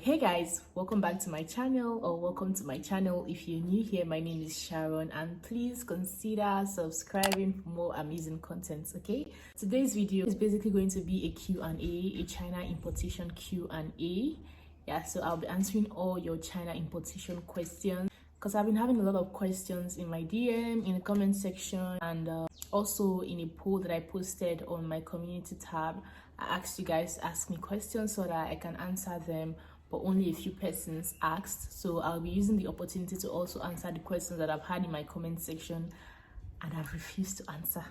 Hey guys, welcome back to my channel, or welcome to my channel if you're new here. My name is Sharon, and please consider subscribing for more amazing content. Okay, today's video is basically going to be a Q&A, a China importation Q&A. Yeah, so I'll be answering all your China importation questions because I've been having a lot of questions in my DM, in the comment section, and also in a poll that I posted on my community tab. I asked you guys to ask me questions so that I can answer them, but only a few persons asked. So I'll be using the opportunity to also answer the questions that I've had in my comment section and I've refused to answer.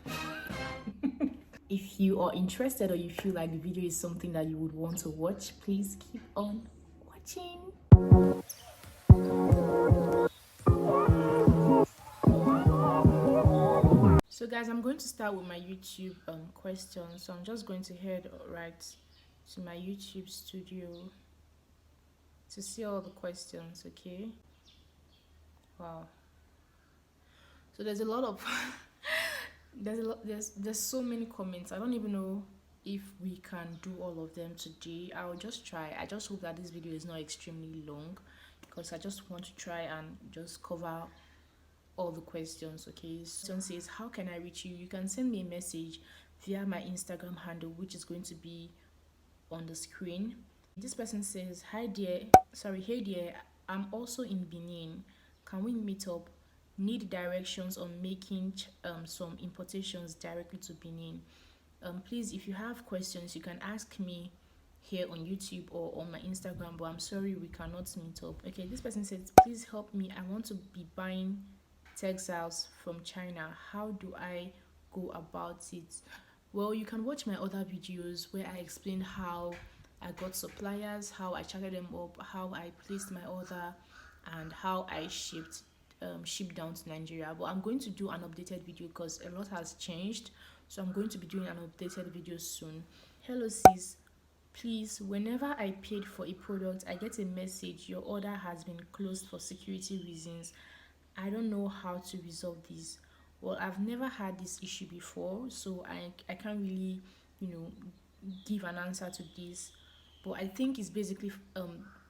If you are interested or you feel like the video is something that you would want to watch, please keep on watching. So guys, I'm going to start with my YouTube questions. So I'm just going to head right to my YouTube studio to see all the questions. Okay, wow, so there's a lot of there's so many comments. I don't even know if we can do all of them today. I'll just try. I just hope that this video is not extremely long because I just want to try and just cover all the questions. Okay, so says, how can I reach you? You can send me a message via my Instagram handle, which is going to be on the screen. This person says, hey dear, I'm also in Benin. Can we meet up? Need directions on making some importations directly to Benin. Please, if you have questions, you can ask me here on YouTube or on my Instagram, but I'm sorry we cannot meet up. Okay, this person says, please help me. I want to be buying textiles from China. How do I go about it? Well, you can watch my other videos where I explain how I got suppliers, how I chatted them up, how I placed my order, and how I shipped down to Nigeria. But I'm going to do an updated video because a lot has changed, so I'm going to be doing an updated video soon. Hello sis, please, whenever I paid for a product, I get a message your order has been closed for security reasons. I don't know how to resolve this. Well, I've never had this issue before, so I can't really, give an answer to this. But I think it's basically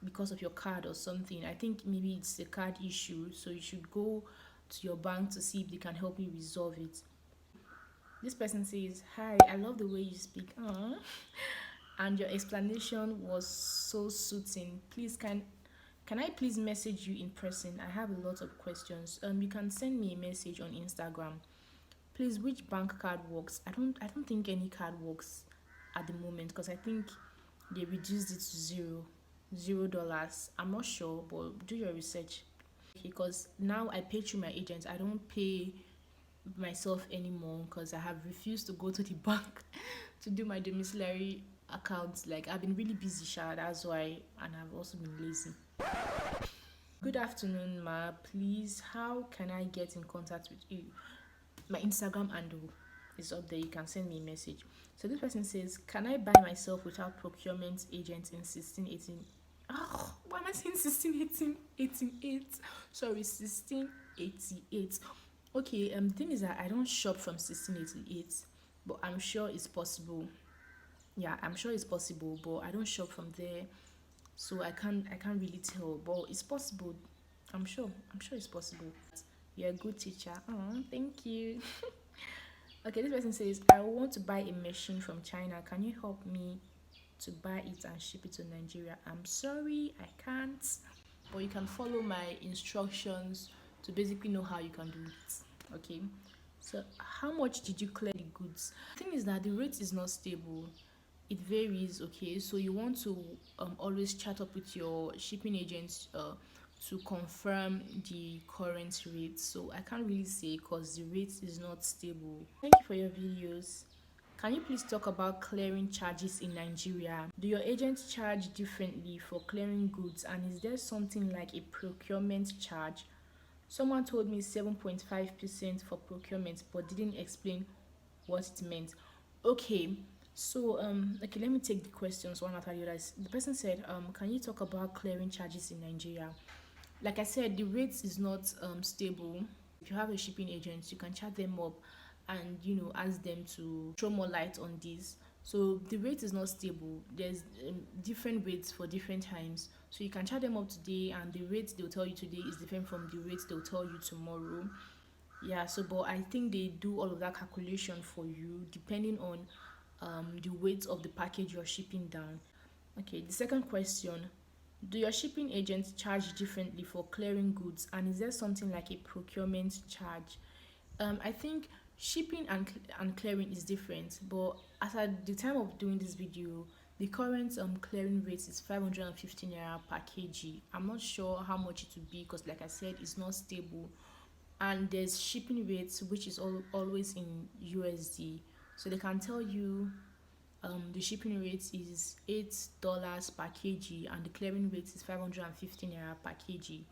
because of your card or something. I think maybe it's a card issue, so you should go to your bank to see if they can help you resolve it. This person says, hi, I love the way you speak. Aww. And your explanation was so soothing. Please, can I please message you in person? I have a lot of questions. You can send me a message on Instagram. Please, which bank card works? I don't think any card works at the moment because I think they reduced it to $0. I'm not sure, but do your research. Because now I pay through my agent. I don't pay myself anymore because I have refused to go to the bank to do my domiciliary accounts. Like, I've been really busy, that's why, and I've also been lazy. Good afternoon, ma. Please, how can I get in contact with you? My Instagram handle is up there. You can send me a message. So this person says, can I buy myself without procurement agent in 1618? Oh, why am I saying 1688? Sorry, 1688. Okay, the thing is that I don't shop from 1688, but I'm sure it's possible. Yeah, I'm sure it's possible, but I don't shop from there, so I can't really tell. But it's possible. I'm sure it's possible. You're a good teacher. Oh, thank you. Okay, this person says, I want to buy a machine from China. Can you help me to buy it and ship it to Nigeria? I'm sorry, I can't. But you can follow my instructions to basically know how you can do it. Okay. So how much did you clear the goods? The thing is that the rate is not stable. It varies. Okay, so you want to always chat up with your shipping agents to confirm the current rate. So I can't really say because the rate is not stable. Thank you for your videos. Can you please talk about clearing charges in Nigeria? Do your agents charge differently for clearing goods, and is there something like a procurement charge? Someone told me 7.5% for procurement but didn't explain what it meant. Okay, so okay, let me take the questions one after the other. The person said, can you talk about clearing charges in Nigeria? Like I said, the rate is not stable. If you have a shipping agent, you can chat them up and ask them to throw more light on this. So the rate is not stable. There's different rates for different times. So you can chat them up today, and the rate they'll tell you today is different from the rate they'll tell you tomorrow. Yeah, so but I think they do all of that calculation for you depending on the weight of the package you're shipping down. Okay, the second question: do your shipping agents charge differently for clearing goods, and is there something like a procurement charge? I think shipping and clearing is different, but as at the time of doing this video, the current clearing rate is 515 naira per kg. I'm not sure how much it will be because, like I said, it's not stable. And there's shipping rates which is always in USD, so they can tell you the shipping rate is $8 per kg and the clearing rate is 515 naira per kg.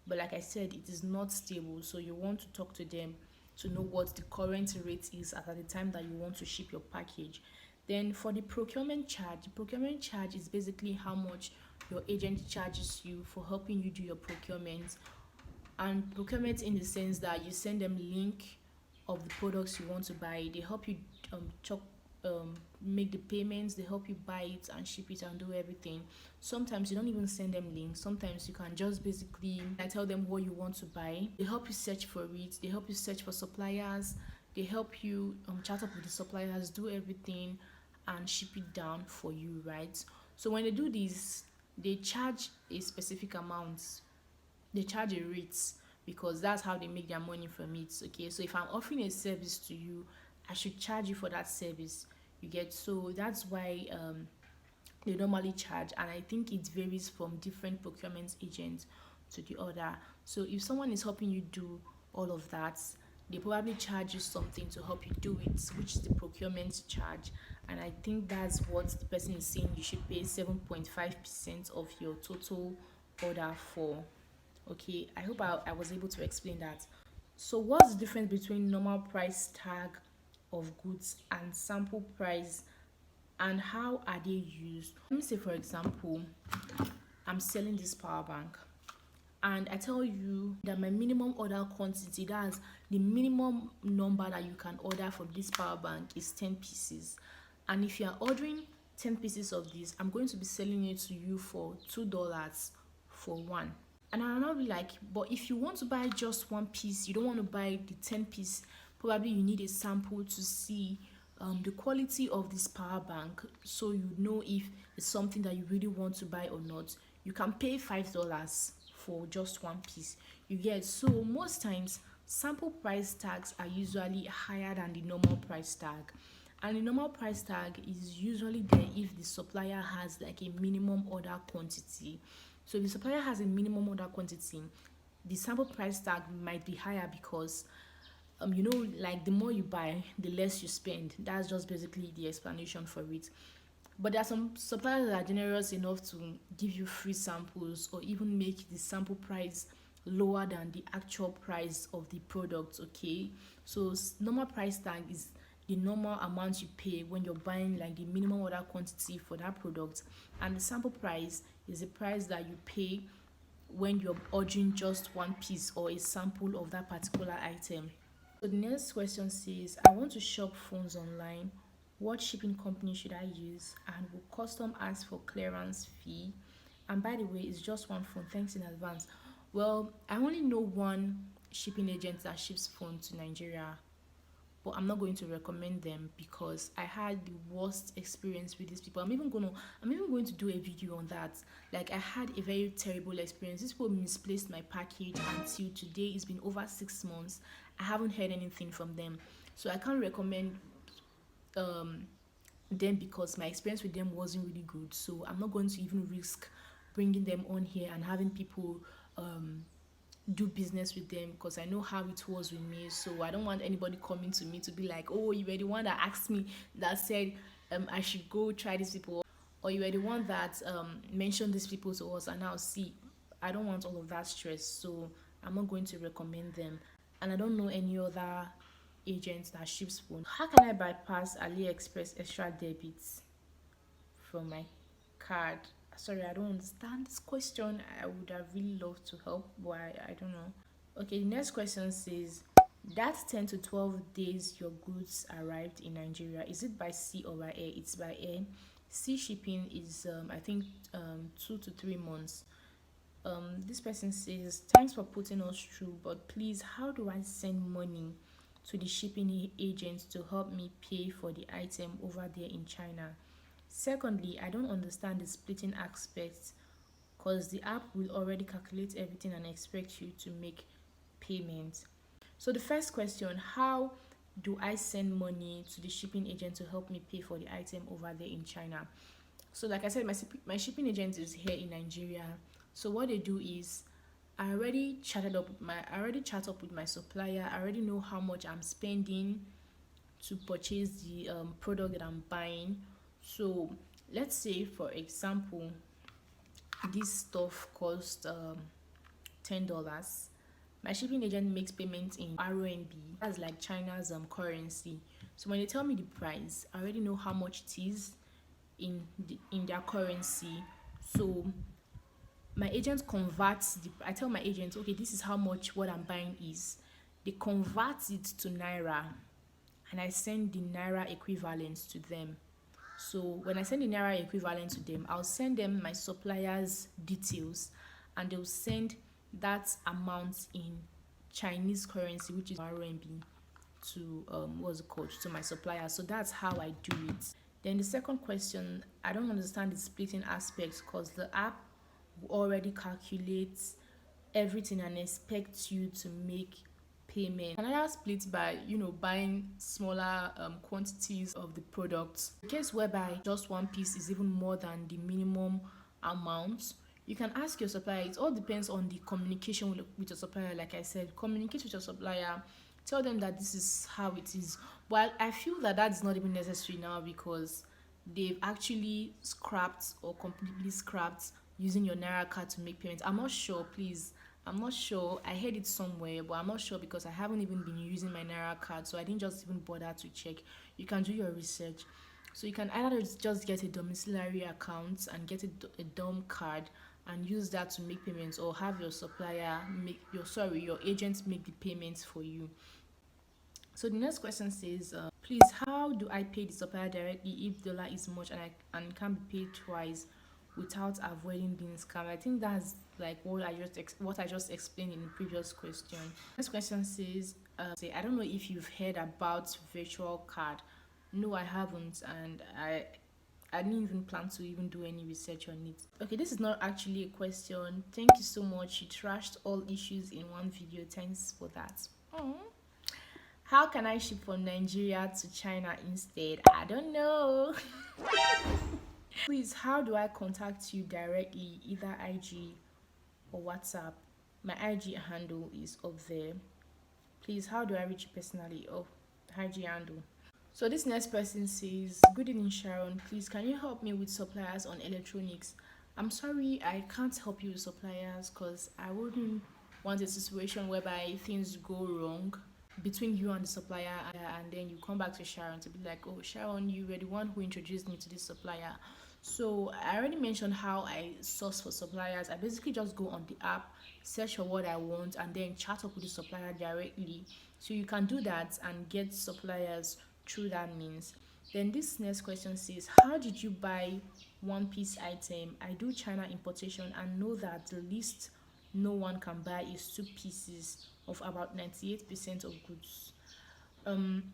But like I said, it is not stable, so you want to talk to them to know what the current rate is at the time that you want to ship your package. Then for the procurement charge is basically how much your agent charges you for helping you do your procurement. And procurement in the sense that you send them link of the products you want to buy. They help you chop make the payments, they help you buy it and ship it and do everything. Sometimes you don't even send them links. Sometimes you can just basically tell them what you want to buy. They help you search for it, they help you search for suppliers, they help you chat up with the suppliers, do everything and ship it down for you, right? So when they do this, they charge a specific amount, they charge a rate because that's how they make their money from it. Okay, so if I'm offering a service to you, I should charge you for that service. You get, so that's why they normally charge, and I think it varies from different procurement agents to the other. So if someone is helping you do all of that, they probably charge you something to help you do it, which is the procurement charge. And I think that's what the person is saying you should pay 7.5% of your total order for. Okay, I hope I was able to explain that. So what's the difference between normal price tag of goods and sample price, and how are they used? Let me say, for example, I'm selling this power bank and I tell you that my minimum order quantity, that's the minimum number that you can order for this power bank, is 10 pieces. And if you are ordering 10 pieces of this, I'm going to be selling it to you for $2 for one. And I'll not be like, but if you want to buy just one piece, you don't want to buy the 10 piece, probably you need a sample to see the quality of this power bank, so you know if it's something that you really want to buy or not. You can pay $5 for just one piece. You get, so most times sample price tags are usually higher than the normal price tag. And the normal price tag is usually there if the supplier has like a minimum order quantity. So if the supplier has a minimum order quantity, the sample price tag might be higher because like the more you buy, the less you spend. That's just basically the explanation for it. But there are some suppliers that are generous enough to give you free samples or even make the sample price lower than the actual price of the product. Okay, so normal price tag is the normal amount you pay when you're buying like the minimum order quantity for that product, and the sample price is the price that you pay when you're ordering just one piece or a sample of that particular item. So the next question says, I want to shop phones online. What shipping company should I use? And will custom ask for clearance fee? And by the way, it's just one phone. Thanks in advance. Well, I only know one shipping agent that ships phones to Nigeria, but I'm not going to recommend them because I had the worst experience with these people. I'm even going to do a video on that. Like, I had a very terrible experience. These people misplaced my package until today. It's been over 6 months. I haven't heard anything from them. So I can't recommend um them because my experience with them wasn't really good. So I'm not going to even risk bringing them on here and having people do business with them because I know how it was with me. So I don't want anybody coming to me to be like, oh, you were the one that asked me, that said I should go try these people, or you were the one that mentioned these people to us, and now see, I don't want all of that stress. So I'm not going to recommend them. And I don't know any other agents that ships phone. How can I bypass AliExpress extra debits from my card? Sorry, I don't understand this question. I would have really loved to help, but I don't know. Okay, the next question says, That 10 to 12 days your goods arrived in Nigeria, is it by sea or by air? It's by air. Sea shipping is, I think, 2 to 3 months. This person says, thanks for putting us through, but please, how do I send money to the shipping agent to help me pay for the item over there in China? Secondly, I don't understand the splitting aspect because the app will already calculate everything and expect you to make payment. So the first question, how do I send money to the shipping agent to help me pay for the item over there in China? So like I said, my shipping agent is here in Nigeria. So what they do is I already chat up with my supplier. I already know how much I'm spending to purchase the product that I'm buying. So let's say for example, this stuff cost $10. My shipping agent makes payment in RMB. That's like China's currency. So when they tell me the price, I already know how much it is in their currency. So my agent converts the I tell my agent, okay, this is how much what I'm buying is. They convert it to naira and I send the naira equivalent to them. So when I send the naira equivalent to them, I'll send them my supplier's details and they'll send that amount in Chinese currency, which is RMB, to what's it called, to my supplier. So that's how I do it. Then the second question, I don't understand the splitting aspect because the app already calculates everything and expects you to make payment. Another split by buying smaller quantities of the products. In case whereby just one piece is even more than the minimum amount, you can ask your supplier. It all depends on the communication with your supplier. Like I said, communicate with your supplier, tell them that this is how it is. But I feel that that's not even necessary now because they've actually scrapped or completely scrapped using your Naira card to make payments. I'm not sure, please. I'm not sure. I heard it somewhere, but I'm not sure because I haven't even been using my Naira card, so I didn't just even bother to check. You can do your research. So you can either just get a domiciliary account and get a DOM card and use that to make payments, or have your supplier make your agent make the payments for you. So the next question says, please, how do I pay the supplier directly if dollar is much and can't be paid twice without avoiding being scammed? I think that's like what I just explained in the previous question. This question says, I don't know if you've heard about virtual card. No, I haven't, and I didn't even plan to even do any research on it. Okay, this is not actually a question. Thank you so much. You trashed all issues in one video. Thanks for that. Aw. How can I ship from Nigeria to China instead? I don't know. Please, how do I contact you directly, either IG or WhatsApp? My IG handle is up there. Please, how do I reach you personally? Oh, IG handle. So this next person says, good evening Sharon, please can you help me with suppliers on electronics? I'm sorry, I can't help you with suppliers because I wouldn't want a situation whereby things go wrong between you and the supplier, and then you come back to Sharon to be like, oh Sharon, you were the one who introduced me to this supplier. So I already mentioned how I source for suppliers. I basically just go on the app, search for what I want, and then chat up with the supplier directly. So you can do that and get suppliers through that means. Then this next question says, how did you buy one piece item? I do China importation and know that the least no one can buy is 2 pieces of about 98% of goods.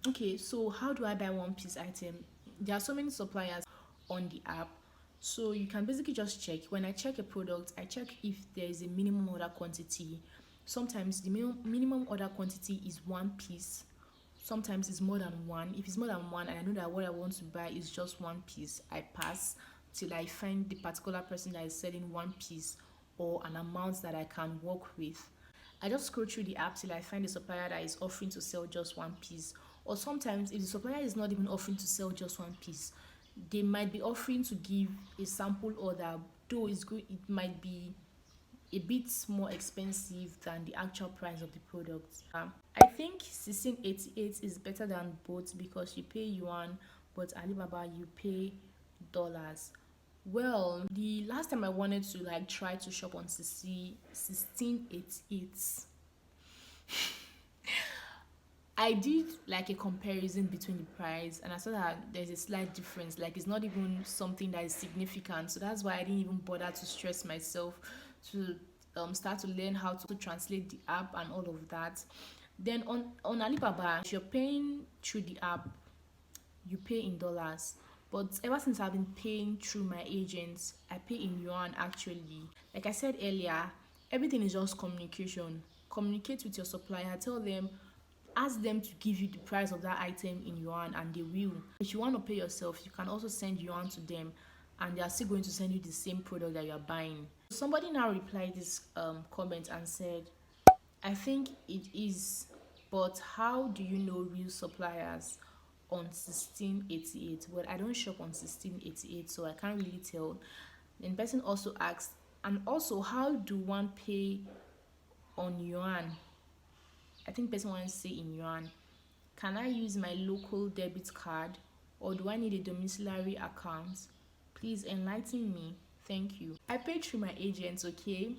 Okay, so how do I buy one piece item? There are so many suppliers on the app. So you can basically just check. When I check a product, I check if there is a minimum order quantity. Sometimes the minimum order quantity is one piece. Sometimes it's more than one. If it's more than one and I know that what I want to buy is just one piece, I pass till I find the particular person that is selling one piece or an amount that I can work with. I just scroll through the app till I find a supplier that is offering to sell just one piece. Or sometimes, if the supplier is not even offering to sell just one piece, they might be offering to give a sample order, though it's good, it might be a bit more expensive than the actual price of the product. I think 1688 is better than both because you pay yuan, but Alibaba you pay dollars. Well, the last time I wanted to like try to shop on 1688, I did like a comparison between the price, and I saw that there's a slight difference. Like it's not even something that is significant. So that's why I didn't even bother to stress myself to start to learn how to translate the app and all of that. Then on Alibaba, if you're paying through the app, you pay in dollars. But ever since I've been paying through my agents, I pay in yuan actually. Like I said earlier, everything is just communication. Communicate with your supplier, tell them, ask them to give you the price of that item in yuan, and they will. If you want to pay yourself, you can also send yuan to them, and they are still going to send you the same product that you are buying. Somebody now replied this comment and said, I think it is, but how do you know real suppliers on 1688? Well, I don't shop on 1688, so I can't really tell. Then the person also asked, and also how do one pay on yuan? I think person wants to say in yuan. Can I use my local debit card, or do I need a domiciliary account? Please enlighten me. Thank you. I paid through my agents, okay?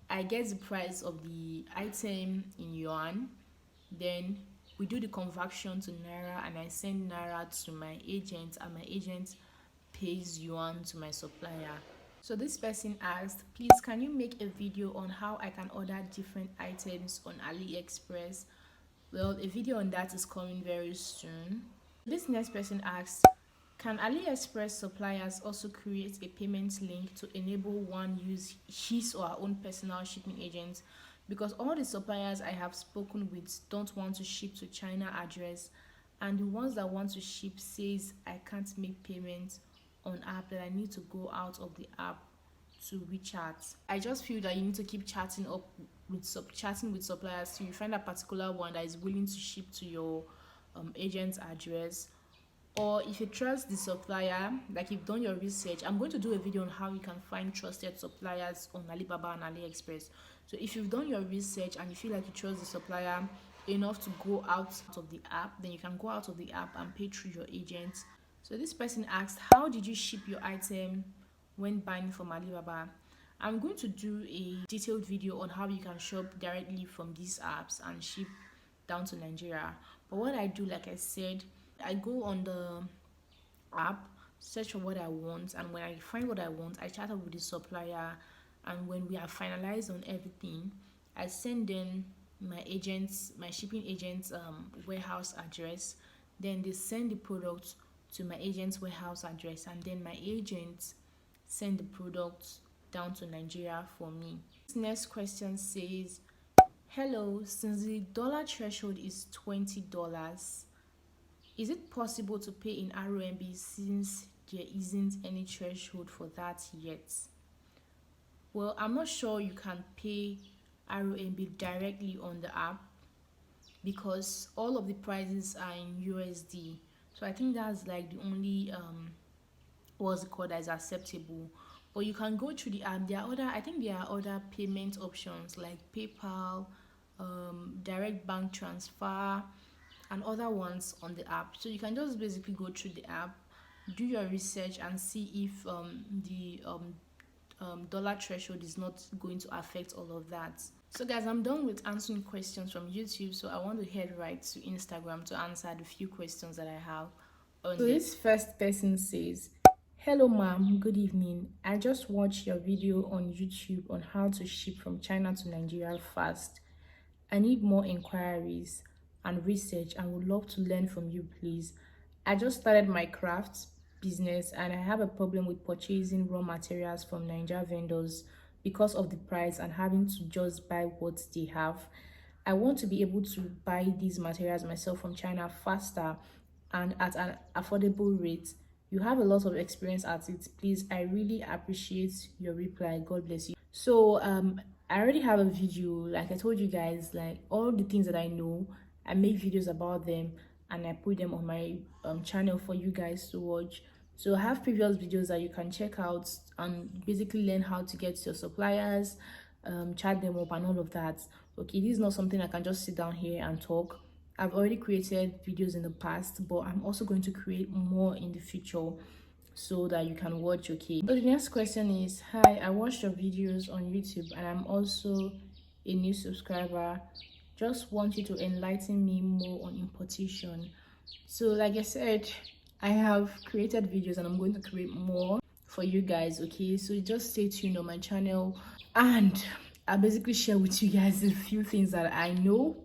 I get the price of the item in yuan. Then we do the conversion to naira, and I send naira to my agent, and my agent pays yuan to my supplier. So this person asked, please can you make a video on how I can order different items on AliExpress? Well, a video on that is coming very soon. This next person asked, can AliExpress suppliers also create a payment link to enable one use his or her own personal shipping agent? Because all the suppliers I have spoken with don't want to ship to China address, and the ones that want to ship says I can't make payments on app, that I need to go out of the app to WeChat. I just feel that you need to keep chatting with suppliers till you find a particular one that is willing to ship to your agent's address. Or if you trust the supplier, like you've done your research, I'm going to do a video on how you can find trusted suppliers on Alibaba and AliExpress. So if you've done your research and you feel like you trust the supplier enough to go out of the app, then you can go out of the app and pay through your agent. So this person asked, how did you ship your item when buying from Alibaba? I'm going to do a detailed video on how you can shop directly from these apps and ship down to Nigeria. But what I do, like I said, I go on the app, search for what I want, and when I find what I want, I chat up with the supplier, and when we are finalized on everything, I send them my shipping agent's warehouse address. Then they send the product to my agent's warehouse address, and then my agent send the product down to Nigeria for me. This next question says, hello, since the dollar threshold is $20, is it possible to pay in RMB since there isn't any threshold for that yet? Well, I'm not sure you can pay RMB directly on the app because all of the prices are in USD. So I think that's like the only what's it called, that is acceptable. But you can go through the app. I think there are other payment options like PayPal, direct bank transfer, and other ones on the app. So you can just basically go through the app, do your research, and see if the dollar threshold is not going to affect all of that. So guys, I'm done with answering questions from YouTube, so I want to head right to Instagram to answer the few questions that I have on there. So this first person says, hello ma'am, good evening. I just watched your video on YouTube on how to ship from China to Nigeria fast. I need more inquiries and research and would love to learn from you, please. I just started my craft business and I have a problem with purchasing raw materials from Nigeria vendors because of the price and having to just buy what they have. I want to be able to buy these materials myself from China faster and at an affordable rate. You have a lot of experience at it. Please, I really appreciate your reply. God bless you. So I already have a video, like I told you guys, like all the things that I know, I make videos about them and I put them on my channel for you guys to watch. So I have previous videos that you can check out and basically learn how to get your suppliers, chat them up and all of that. Okay, this is not something I can just sit down here and talk. I've already created videos in the past, but I'm also going to create more in the future so that you can watch. Okay, so the next question is, hi, I watched your videos on YouTube and I'm also a new subscriber. just want you to enlighten me more on importation. So like I said, I have created videos and I'm going to create more for you guys. Okay, so just stay tuned on my channel, and I basically share with you guys a few things that I know.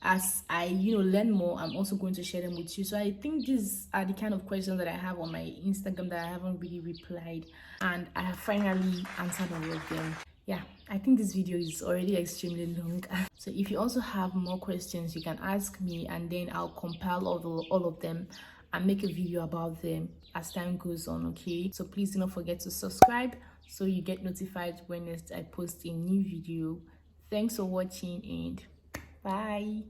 As I learn more, I'm also going to share them with you. So I think these are the kind of questions that I have on my Instagram that I haven't really replied, and I have finally answered all of them. Yeah, I think this video is already extremely long. So if you also have more questions, you can ask me, and then I'll compile all of them and make a video about them as time goes on. Okay, so please do not forget to subscribe so you get notified when I post a new video. Thanks for watching, and bye.